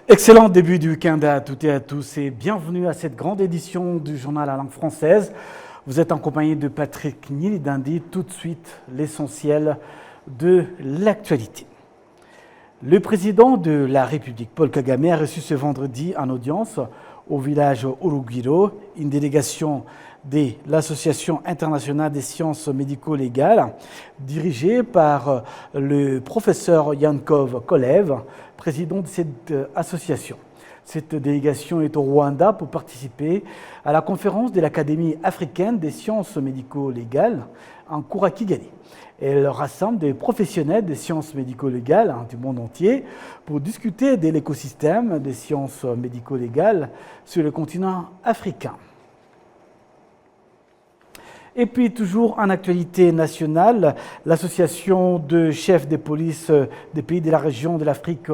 Excellent début du week-end à toutes et à tous et bienvenue à cette grande édition du journal à langue française. Vous êtes en compagnie de Patrick Nilidandi. Tout de suite, l'essentiel de l'actualité. Le président de la République, Paul Kagame, a reçu ce vendredi en audience au village Urugwiro une délégation de l'Association internationale des sciences médico-légales dirigée par le professeur Yankov Kolev, président de cette association. Cette délégation est au Rwanda pour participer à la conférence de l'Académie africaine des sciences médico-légales en cours à Kigali. Elle rassemble des professionnels des sciences médico-légales du monde entier pour discuter de l'écosystème des sciences médico-légales sur le continent africain. Et puis, toujours en actualité nationale, l'association de chefs de police des pays de la région de l'Afrique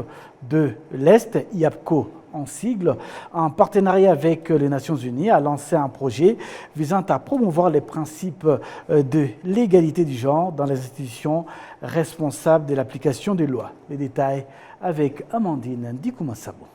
de l'Est, IAPCO en sigle, en partenariat avec les Nations Unies, a lancé un projet visant à promouvoir les principes de l'égalité du genre dans les institutions responsables de l'application des lois. Les détails avec Amandine Dikoumassabo.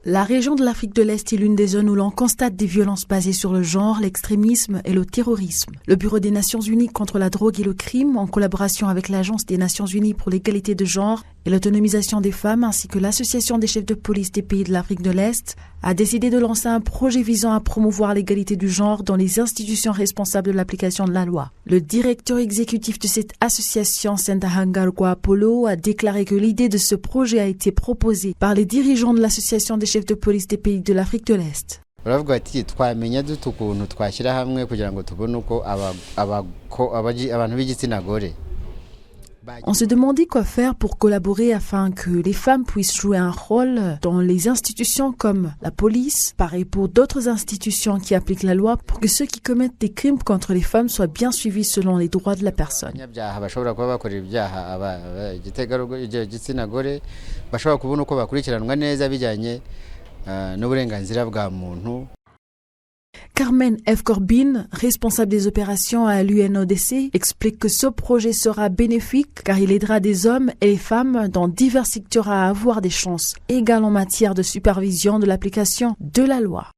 La région de l'Afrique de l'Est est l'une des zones où l'on constate des violences basées sur le genre, l'extrémisme et le terrorisme. Le Bureau des Nations Unies contre la drogue et le crime, en collaboration avec l'Agence des Nations Unies pour l'égalité de genre et l'autonomisation des femmes, ainsi que l'Association des chefs de police des pays de l'Afrique de l'Est, a décidé de lancer un projet visant à promouvoir l'égalité du genre dans les institutions responsables de l'application de la loi. Le directeur exécutif de cette association, Sendahangarwa Apollo, a déclaré que l'idée de ce projet a été proposée par les dirigeants de l'Association des chefs de police des pays de l'Afrique de l'Est. Baravuga ati twamenya dute ukuntu twashyira hamwe kugira ngo tubone uko abantu b'igitsina gore. On se demandait quoi faire pour collaborer afin que les femmes puissent jouer un rôle dans les institutions comme la police, pareil pour d'autres institutions qui appliquent la loi, pour que ceux qui commettent des crimes contre les femmes soient bien suivis selon les droits de la personne. Carmen F. Corbin, responsable des opérations à l'UNODC, explique que ce projet sera bénéfique car il aidera des hommes et les femmes dans divers secteurs à avoir des chances égales en matière de supervision de l'application de la loi.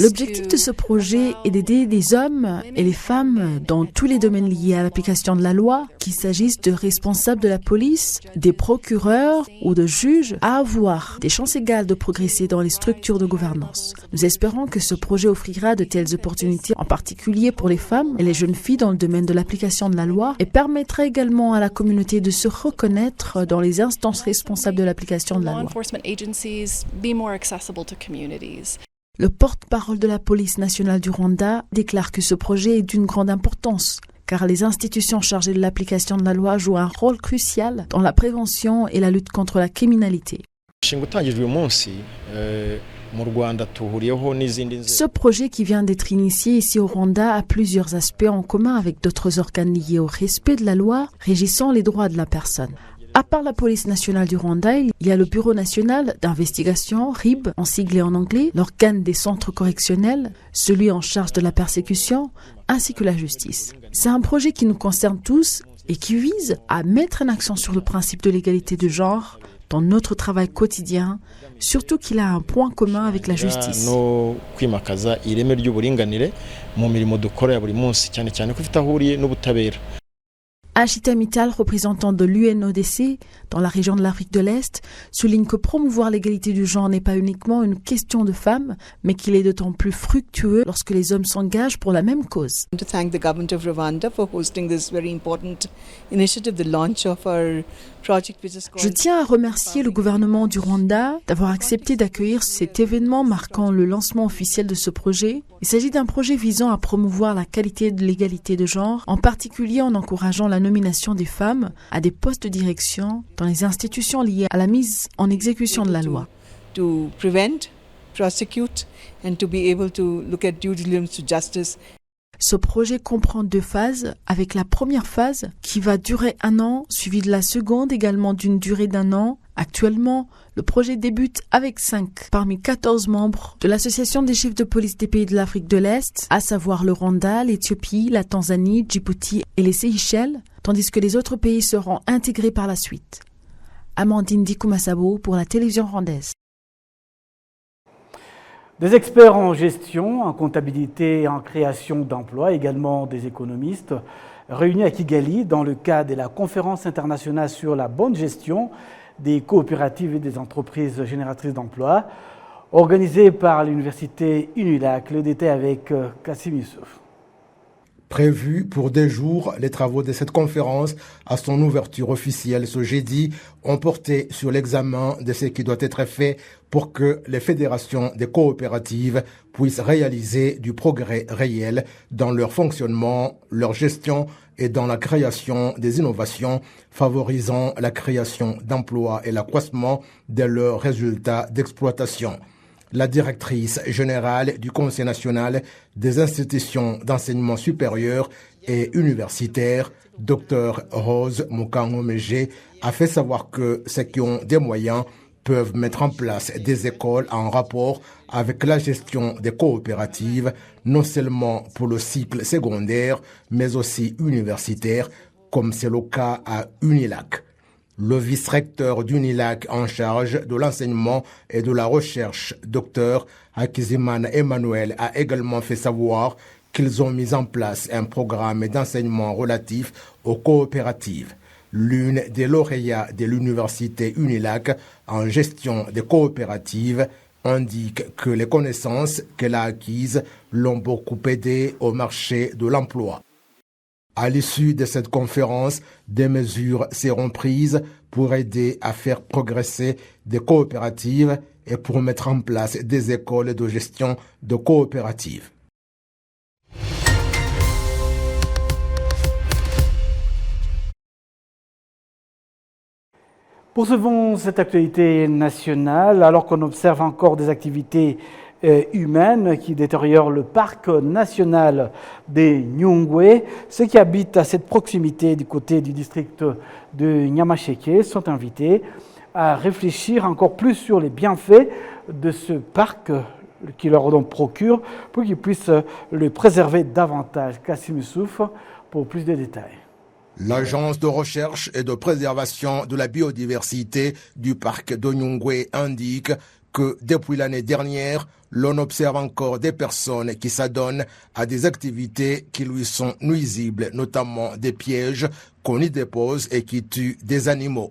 L'objectif de ce projet est d'aider les hommes et les femmes dans tous les domaines liés à l'application de la loi, qu'il s'agisse de responsables de la police, des procureurs ou de juges, à avoir des chances égales de progresser dans les structures de gouvernance. Nous espérons que ce projet offrira de telles opportunités, en particulier pour les femmes et les jeunes filles dans le domaine de l'application de la loi, et permettra également à la communauté de se reconnaître dans les instances responsables de l'application de la loi. Le porte-parole de la police nationale du Rwanda déclare que ce projet est d'une grande importance, car les institutions chargées de l'application de la loi jouent un rôle crucial dans la prévention et la lutte contre la criminalité. Ce projet qui vient d'être initié ici au Rwanda a plusieurs aspects en commun avec d'autres organes liés au respect de la loi régissant les droits de la personne. À part la police nationale du Rwanda, il y a le Bureau national d'investigation, RIB, en sigle et en anglais, l'organe des centres correctionnels, celui en charge de la persécution, ainsi que la justice. C'est un projet qui nous concerne tous et qui vise à mettre un accent sur le principe de l'égalité de genre dans notre travail quotidien, surtout qu'il a un point commun avec la justice. Ashita Mittal, représentant de l'UNODC dans la région de l'Afrique de l'Est, souligne que promouvoir l'égalité du genre n'est pas uniquement une question de femmes, mais qu'il est d'autant plus fructueux lorsque les hommes s'engagent pour la même cause. Je tiens à remercier le gouvernement du Rwanda d'avoir accepté d'accueillir cet événement marquant le lancement officiel de ce projet. Il s'agit d'un projet visant à promouvoir la qualité de l'égalité de genre, en particulier en encourageant la nomination des femmes à des postes de direction dans les institutions liées à la mise en exécution de la loi. To prevent, prosecute, and to be able to look at due diligence to justice. Ce projet comprend 2 phases, avec la première phase qui va durer 1 an, suivie de la seconde également d'une durée d'1 an. Actuellement, le projet débute avec 5 parmi 14 membres de l'Association des chefs de police des pays de l'Afrique de l'Est, à savoir le Rwanda, l'Éthiopie, la Tanzanie, Djibouti et les Seychelles, tandis que les autres pays seront intégrés par la suite. Amandine Dikoumassabo pour la télévision rwandaise. Des experts en gestion, en comptabilité et en création d'emplois, également des économistes, réunis à Kigali dans le cadre de la conférence internationale sur la bonne gestion des coopératives et des entreprises génératrices d'emplois, organisée par l'université UNILAC. Le détail avec Kassim Youssouf. Prévu pour des jours, les travaux de cette conférence, à son ouverture officielle ce jeudi, ont porté sur l'examen de ce qui doit être fait pour que les fédérations des coopératives puissent réaliser du progrès réel dans leur fonctionnement, leur gestion et dans la création des innovations, favorisant la création d'emplois et l'accroissement de leurs résultats d'exploitation. La directrice générale du Conseil national des institutions d'enseignement supérieur et universitaire, Dr Rose Mukango-Meje, a fait savoir que ceux qui ont des moyens peuvent mettre en place des écoles en rapport avec la gestion des coopératives, non seulement pour le cycle secondaire, mais aussi universitaire, comme c'est le cas à UNILAC. Le vice-recteur d'UNILAC en charge de l'enseignement et de la recherche, Dr Akizimana Emmanuel, a également fait savoir qu'ils ont mis en place un programme d'enseignement relatif aux coopératives. L'une des lauréats de l'université UNILAC en gestion des coopératives indique que les connaissances qu'elle a acquises l'ont beaucoup aidé au marché de l'emploi. À l'issue de cette conférence, des mesures seront prises pour aider à faire progresser des coopératives et pour mettre en place des écoles de gestion de coopératives. Poursuivons cette actualité nationale alors qu'on observe encore des activités humaines qui détériorent le parc national des Nyungwe. Ceux qui habitent à cette proximité du côté du district de Nyamasheke sont invités à réfléchir encore plus sur les bienfaits de ce parc qui leur donc procure pour qu'ils puissent le préserver davantage. Kassim Youssouf pour plus de détails. L'Agence de recherche et de préservation de la biodiversité du parc de Nyungwe indique que depuis l'année dernière, l'on observe encore des personnes qui s'adonnent à des activités qui lui sont nuisibles, notamment des pièges qu'on y dépose et qui tuent des animaux.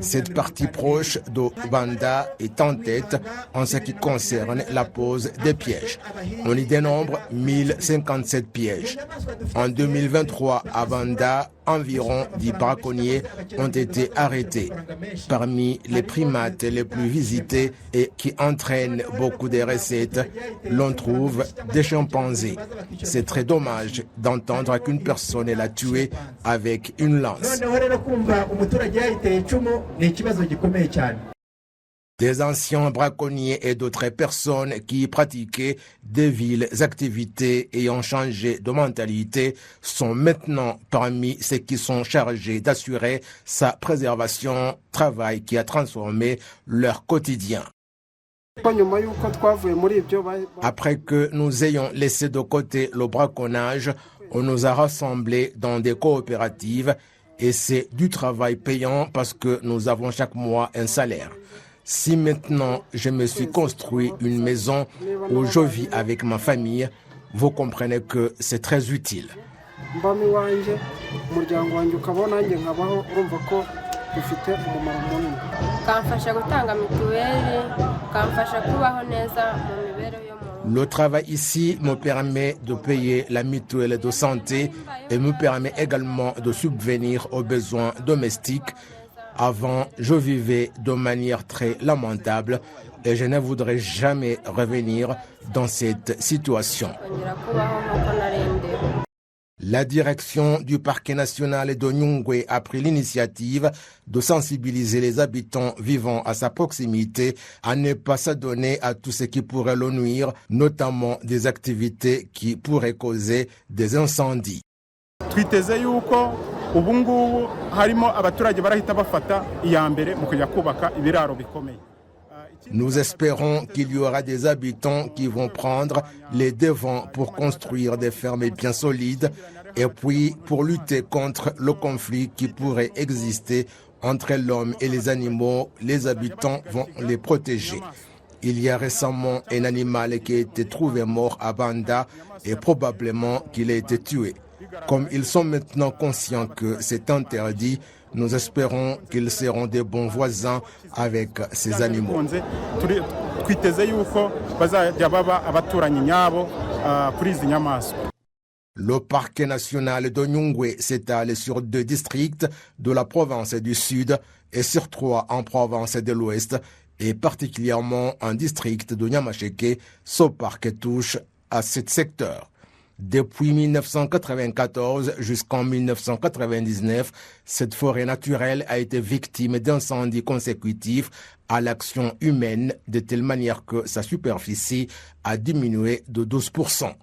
Cette partie proche de Banda est en tête en ce qui concerne la pose des pièges. On y dénombre 1057 pièges. En 2023, à Banda, environ 10 braconniers ont été arrêtés. Parmi les primates les plus visités et qui entraînent beaucoup de recettes, l'on trouve des chimpanzés. C'est très dommage d'entendre qu'une personne l'a tué avec une lance. Des anciens braconniers et d'autres personnes qui pratiquaient des villes activités ayant changé de mentalité sont maintenant parmi ceux qui sont chargés d'assurer sa préservation, travail qui a transformé leur quotidien. Après que nous ayons laissé de côté le braconnage, on nous a rassemblés dans des coopératives et c'est du travail payant parce que nous avons chaque mois un salaire. Si maintenant je me suis construit une maison où je vis avec ma famille, vous comprenez que c'est très utile. Le travail ici me permet de payer la mutuelle de santé et me permet également de subvenir aux besoins domestiques. Avant, je vivais de manière très lamentable et je ne voudrais jamais revenir dans cette situation. La direction du parc national de Nyungwe a pris l'initiative de sensibiliser les habitants vivant à sa proximité à ne pas s'adonner à tout ce qui pourrait le nuire, notamment des activités qui pourraient causer des incendies. Nous espérons qu'il y aura des habitants qui vont prendre les devants pour construire des fermes bien solides et puis pour lutter contre le conflit qui pourrait exister entre l'homme et les animaux, les habitants vont les protéger. Il y a récemment un animal qui a été trouvé mort à Banda et probablement qu'il a été tué. Comme ils sont maintenant conscients que c'est interdit, nous espérons qu'ils seront des bons voisins avec ces animaux. Le parc national de Nyungwe s'étale sur 2 districts de la province du Sud et sur 3 en province de l'Ouest, et particulièrement un district de Nyamasheke. Ce parc touche à 7 secteurs. Depuis 1994 jusqu'en 1999, cette forêt naturelle a été victime d'incendies consécutifs à l'action humaine, de telle manière que sa superficie a diminué de 12%.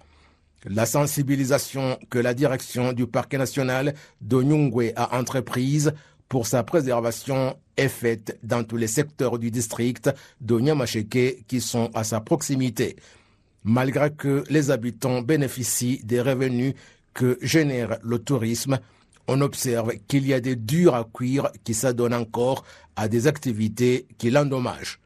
La sensibilisation que la direction du parc national de Nyungwe a entreprise pour sa préservation est faite dans tous les secteurs du district de Nyamasheke qui sont à sa proximité. Malgré que les habitants bénéficient des revenus que génère le tourisme, on observe qu'il y a des durs à cuire qui s'adonnent encore à des activités qui l'endommagent.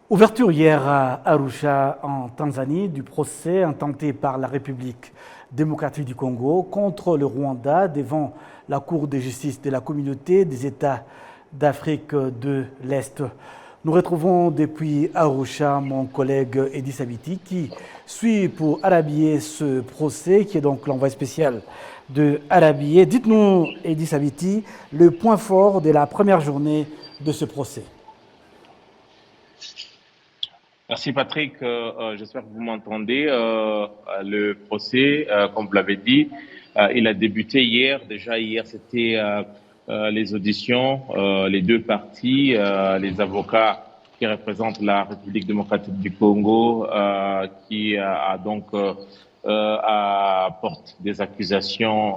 Ouverture hier à Arusha, en Tanzanie, du procès intenté par la République démocratique du Congo contre le Rwanda devant la Cour de justice de la communauté des États d'Afrique de l'Est. Nous retrouvons depuis Arusha mon collègue Edi Sabiti qui suit pour Arabier ce procès, qui est donc l'envoyé spécial de Arabier. Dites-nous, Edi Sabiti, le point fort de la première journée de ce procès. Merci Patrick, j'espère que vous m'entendez. Le procès, comme vous l'avez dit, il a débuté hier. Déjà hier, c'était les auditions, les 2 parties, les avocats qui représentent la République démocratique du Congo, qui porte des accusations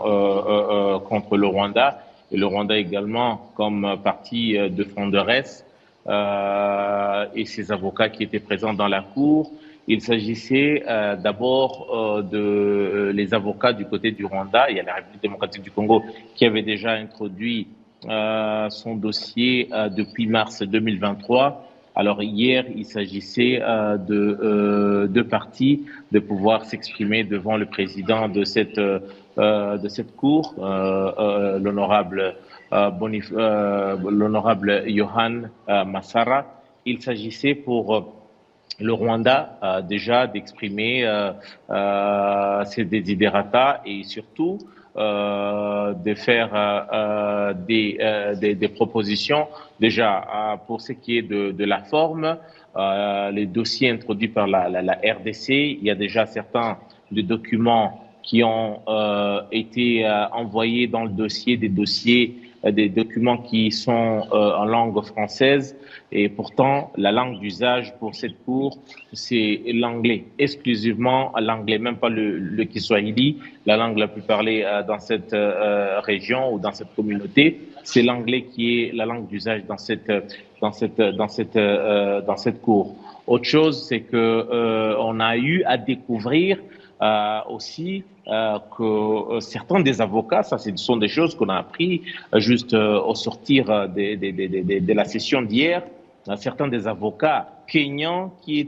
contre le Rwanda, et le Rwanda également comme partie défenderesse. Et ses avocats qui étaient présents dans la cour. Il s'agissait d'abord de les avocats du côté du Rwanda. Il y a la République démocratique du Congo qui avait déjà introduit son dossier depuis mars 2023. Alors hier, il s'agissait de 2 parties de pouvoir s'exprimer devant le président de cette cour, l'honorable Yohan Massara. Il s'agissait pour le Rwanda déjà d'exprimer ses desiderata et surtout de faire des propositions. Déjà, pour ce qui est de la forme, les dossiers introduits par la RDC, il y a déjà certains des documents qui ont été envoyés dans le dossier, des documents qui sont en langue française, et pourtant la langue d'usage pour cette cour, c'est l'anglais, exclusivement l'anglais, même pas le Kiswahili, la langue la plus parlée dans cette région ou dans cette communauté, c'est l'anglais qui est la langue d'usage dans cette cour. Autre chose, c'est que on a eu à découvrir aussi que certains des avocats, ça ce sont des choses qu'on a appris juste au sortir de la session d'hier, certains des avocats kenyans qui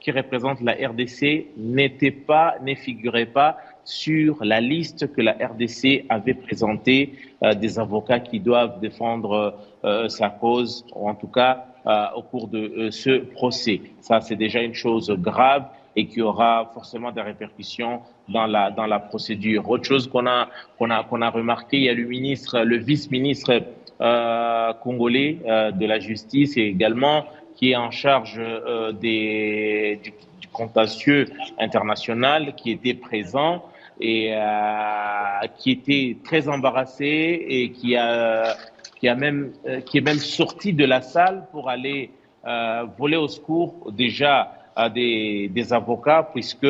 représentent la RDC ne figuraient pas sur la liste que la RDC avait présentée des avocats qui doivent défendre sa cause, ou en tout cas au cours de ce procès. Ça, c'est déjà une chose grave et qui aura forcément des répercussions dans la procédure. Autre chose qu'on a remarqué, il y a le vice-ministre congolais de la justice et également qui est en charge du contentieux international, qui était présent et qui était très embarrassé et qui est même sorti de la salle pour aller voler au secours déjà des avocats, puisque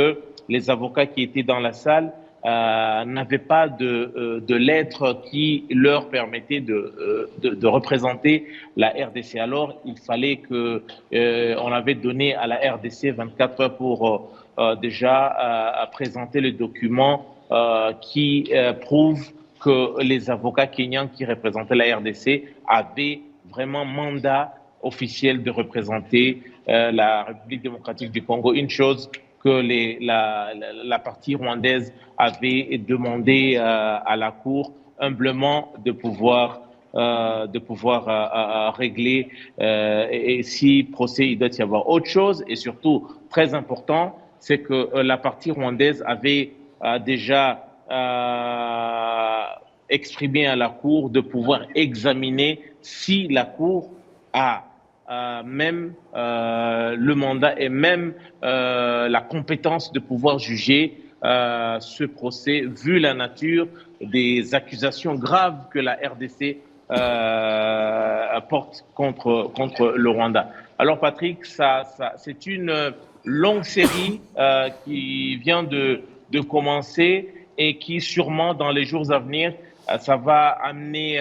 les avocats qui étaient dans la salle n'avaient pas de lettres qui leur permettaient de représenter la RDC. Alors, il fallait on avait donné à la RDC 24 heures pour déjà présenter le document qui prouve que les avocats kenyans qui représentaient la RDC avaient vraiment mandat officiel de représenter la République démocratique du Congo. Une chose que la partie rwandaise avait demandé à la Cour, humblement, de pouvoir régler. Et si procès, il doit y avoir autre chose. Et surtout, très important, c'est que la partie rwandaise avait déjà exprimé à la Cour de pouvoir examiner si la Cour a même le mandat et même la compétence de pouvoir juger ce procès, vu la nature des accusations graves que la RDC porte contre le Rwanda. Alors Patrick, c'est une longue série qui vient de commencer et qui sûrement dans les jours à venir ça va amener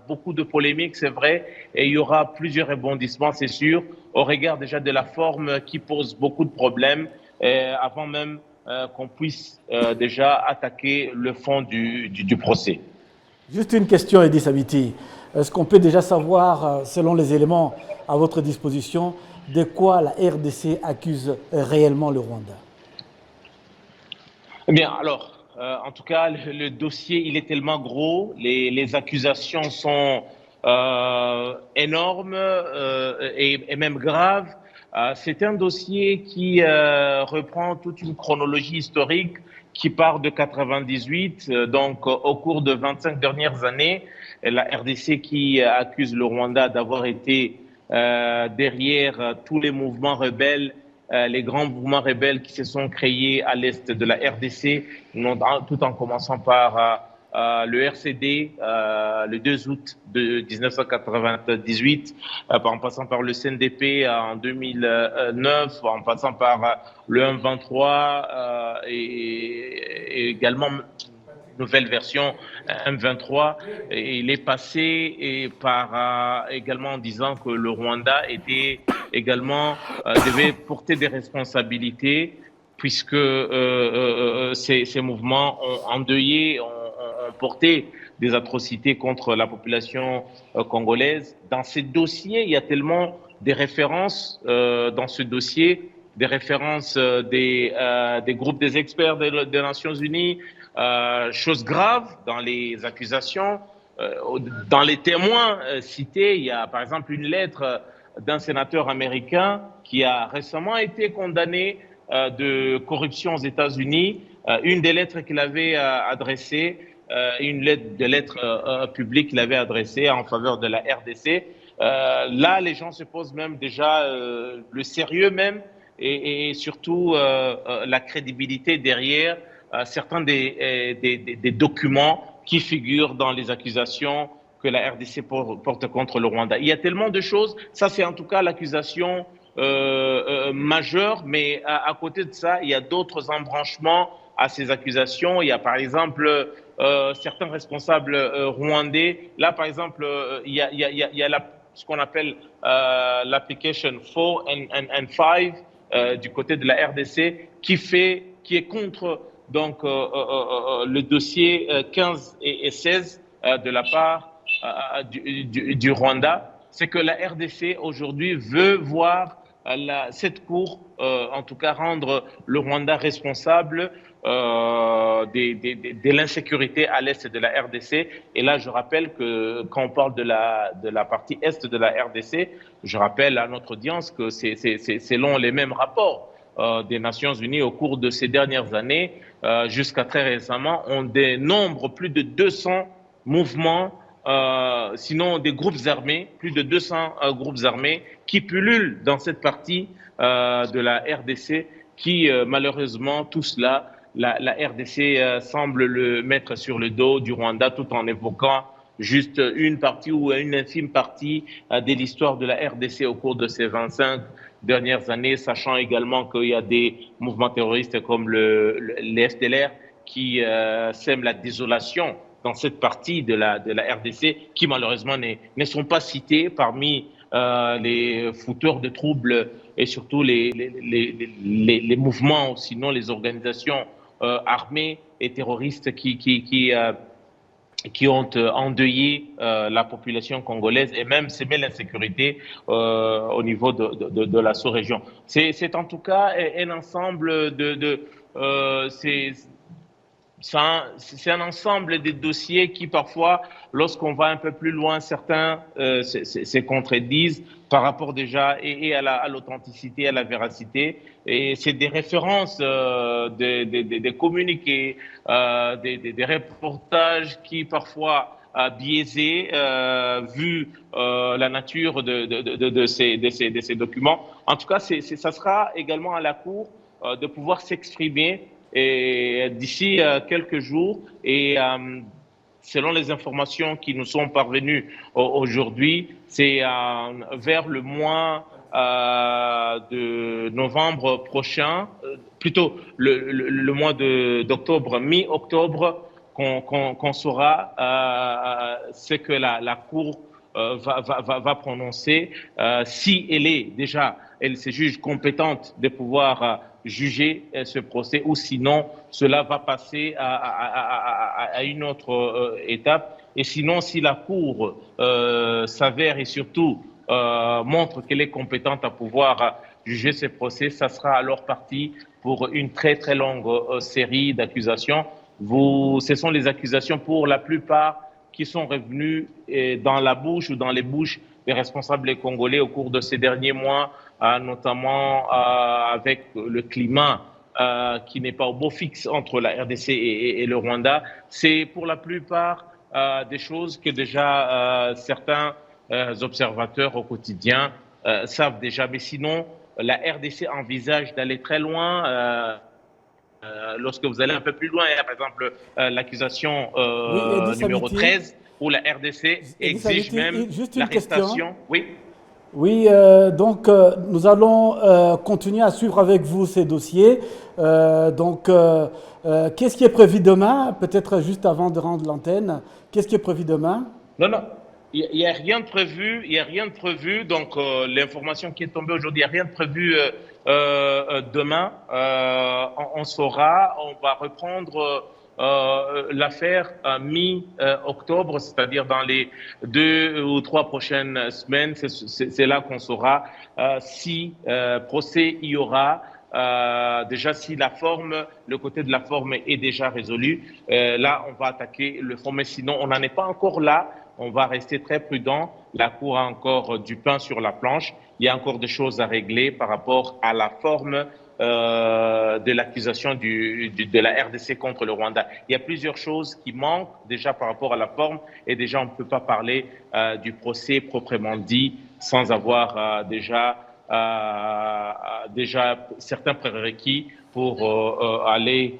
beaucoup de polémiques, c'est vrai, et il y aura plusieurs rebondissements, c'est sûr, au regard déjà de la forme qui pose beaucoup de problèmes, avant même qu'on puisse déjà attaquer le fond du procès. Juste une question, Eddy Sabiti. Est-ce qu'on peut déjà savoir, selon les éléments à votre disposition, de quoi la RDC accuse réellement le Rwanda? Eh bien, alors, en tout cas, le dossier, il est tellement gros, les accusations sont énormes et même graves. C'est un dossier qui reprend toute une chronologie historique qui part de 98, donc au cours de 25 dernières années, la RDC qui accuse le Rwanda d'avoir été derrière tous les mouvements rebelles, les grands mouvements rebelles qui se sont créés à l'est de la RDC, tout en commençant par le RCD le 2 août de 1998, en passant par le CNDP en 2009, en passant par le M23 et également nouvelle version M23. Et il est passé par également en disant que le Rwanda était également devait porter des responsabilités puisque ces mouvements ont endeuillé, ont porté des atrocités contre la population congolaise. Dans ces dossiers, il y a tellement des références dans ce dossier, des références des groupes des experts des Nations Unies, chose grave dans les accusations, dans les témoins cités. Il y a par exemple une lettre d'un sénateur américain qui a récemment été condamné de corruption aux États-Unis. Une des lettres qu'il avait adressées, une lettre publique qu'il avait adressée en faveur de la RDC. Là, les gens se posent même déjà le sérieux même et surtout la crédibilité derrière certains des documents qui figurent dans les accusations que la RDC porte contre le Rwanda. Il y a tellement de choses. Ça, c'est en tout cas l'accusation majeure, mais à côté de ça, il y a d'autres embranchements à ces accusations. Il y a par exemple certains responsables rwandais. Là, par exemple, il y a ce qu'on appelle l'application 4 and 5 du côté de la RDC qui est contre donc le dossier 15 et 16 de la part du Rwanda. C'est que la RDC aujourd'hui veut voir cette cour, en tout cas rendre le Rwanda responsable de l'insécurité à l'est de la RDC. Et là, je rappelle que quand on parle de la partie est de la RDC, je rappelle à notre audience que c'est selon les mêmes rapports des Nations Unies au cours de ces dernières années, jusqu'à très récemment, on dénombre plus de 200 mouvements, sinon des groupes armés, plus de 200 groupes armés qui pullulent dans cette partie de la RDC qui, malheureusement, tout cela, la RDC semble le mettre sur le dos du Rwanda tout en évoquant juste une partie ou une infime partie de l'histoire de la RDC au cours de ces 25 dernières années, sachant également qu'il y a des mouvements terroristes comme les FDLR qui sèment la désolation dans cette partie de la RDC, qui malheureusement ne sont pas cités parmi les fauteurs de troubles et surtout les mouvements, ou sinon les organisations armées et terroristes qui ont endeuillé la population congolaise et même sémé l'insécurité au niveau de la sous-région. C'est en tout cas un ensemble c'est un ensemble de dossiers qui parfois, lorsqu'on va un peu plus loin, certains se contredisent par rapport déjà et à l'authenticité, à la véracité. Et c'est des références, des communiqués, des reportages qui parfois biaisés, vu la nature de ces documents. En tout cas, ça sera également à la Cour de pouvoir s'exprimer et d'ici quelques jours et selon les informations qui nous sont parvenues aujourd'hui, c'est vers le mois de novembre prochain, plutôt le mois d'octobre, mi-octobre, qu'on saura ce que la Cour va prononcer, si elle se juge compétente de pouvoir juger ce procès, ou sinon cela va passer à une autre étape. Et sinon, si la Cour s'avère et surtout montre qu'elle est compétente à pouvoir juger ce procès, ça sera alors parti pour une très très longue série d'accusations. Ce sont les accusations pour la plupart qui sont revenues dans la bouche ou dans les bouches des responsables congolais au cours de ces derniers mois, notamment avec le climat qui n'est pas au beau fixe entre la RDC et le Rwanda. C'est pour la plupart des choses que déjà certains observateurs au quotidien savent déjà. Mais sinon, la RDC envisage d'aller très loin. Lorsque vous allez un peu plus loin, il y a par exemple l'accusation numéro 13, où la RDC exige même l'arrestation. Oui, donc nous allons continuer à suivre avec vous ces dossiers. Qu'est-ce qui est prévu demain? Peut-être juste avant de rendre l'antenne, qu'est-ce qui est prévu demain? Non, il n'y a rien de prévu. Donc, l'information qui est tombée aujourd'hui, il n'y a rien de prévu demain. On saura, on va reprendre l'affaire mi-octobre, c'est-à-dire dans les 2 ou 3 prochaines semaines. C'est là qu'on saura si procès il y aura. Déjà, si le côté de la forme est déjà résolu, là, on va attaquer le fond. Mais sinon, on n'en est pas encore là. On va rester très prudent. La Cour a encore du pain sur la planche. Il y a encore des choses à régler par rapport à la forme de l'accusation de la RDC contre le Rwanda. Il y a plusieurs choses qui manquent déjà par rapport à la forme, et déjà on ne peut pas parler du procès proprement dit sans avoir déjà certains prérequis pour aller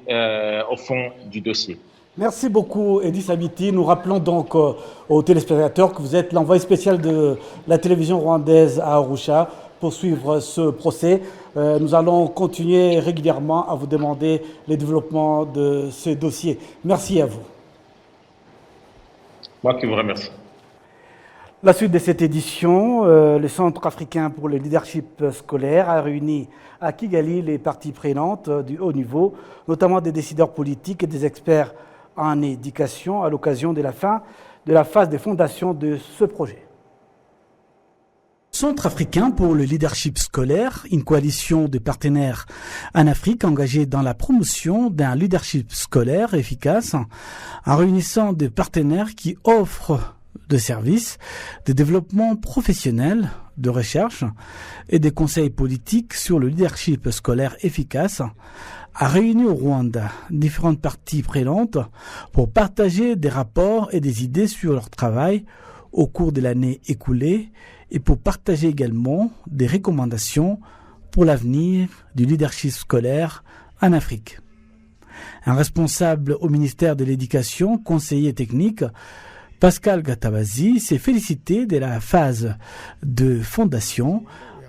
au fond du dossier. Merci beaucoup, Eddy Sabiti. Nous rappelons donc aux téléspectateurs que vous êtes l'envoyé spécial de la télévision rwandaise à Arusha pour suivre ce procès. Nous allons continuer régulièrement à vous demander les développements de ce dossier. Merci à vous. Moi qui vous remercie. La suite de cette édition, le Centre africain pour le leadership scolaire a réuni à Kigali les parties prenantes du haut niveau, notamment des décideurs politiques et des experts en éducation à l'occasion de la fin de la phase de fondation de ce projet. Centre africain pour le leadership scolaire, une coalition de partenaires en Afrique engagée dans la promotion d'un leadership scolaire efficace, en réunissant des partenaires qui offrent des services de développement professionnel, de recherche et des conseils politiques sur le leadership scolaire efficace, a réuni au Rwanda différentes parties prenantes pour partager des rapports et des idées sur leur travail au cours de l'année écoulée et pour partager également des recommandations pour l'avenir du leadership scolaire en Afrique. Un responsable au ministère de l'Éducation, conseiller technique, Pascal Gatabazi, s'est félicité de la phase de fondation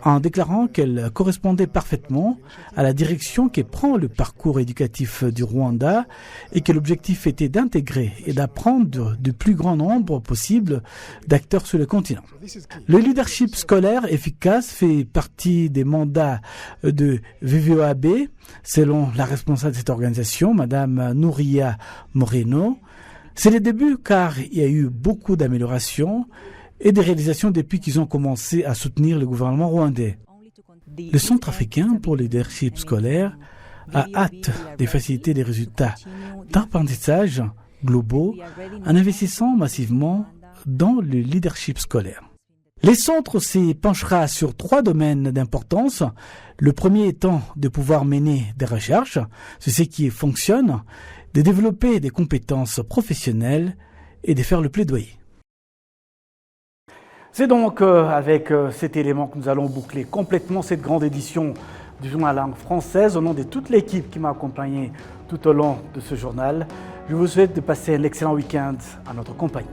en déclarant qu'elle correspondait parfaitement à la direction que prend le parcours éducatif du Rwanda et que l'objectif était d'intégrer et d'apprendre du plus grand nombre possible d'acteurs sur le continent. Le leadership scolaire efficace fait partie des mandats de VVOAB, selon la responsable de cette organisation, Madame Nouria Moreno. C'est le début car il y a eu beaucoup d'améliorations et des réalisations depuis qu'ils ont commencé à soutenir le gouvernement rwandais. Le Centre africain pour le leadership scolaire a hâte de faciliter les résultats d'apprentissage globaux en investissant massivement dans le leadership scolaire. Le centre se penchera sur 3 domaines d'importance. Le premier étant de pouvoir mener des recherches, c'est ce qui fonctionne, de développer des compétences professionnelles et de faire le plaidoyer. C'est donc avec cet élément que nous allons boucler complètement cette grande édition du journal langue française. Au nom de toute l'équipe qui m'a accompagné tout au long de ce journal, je vous souhaite de passer un excellent week-end à notre compagnie.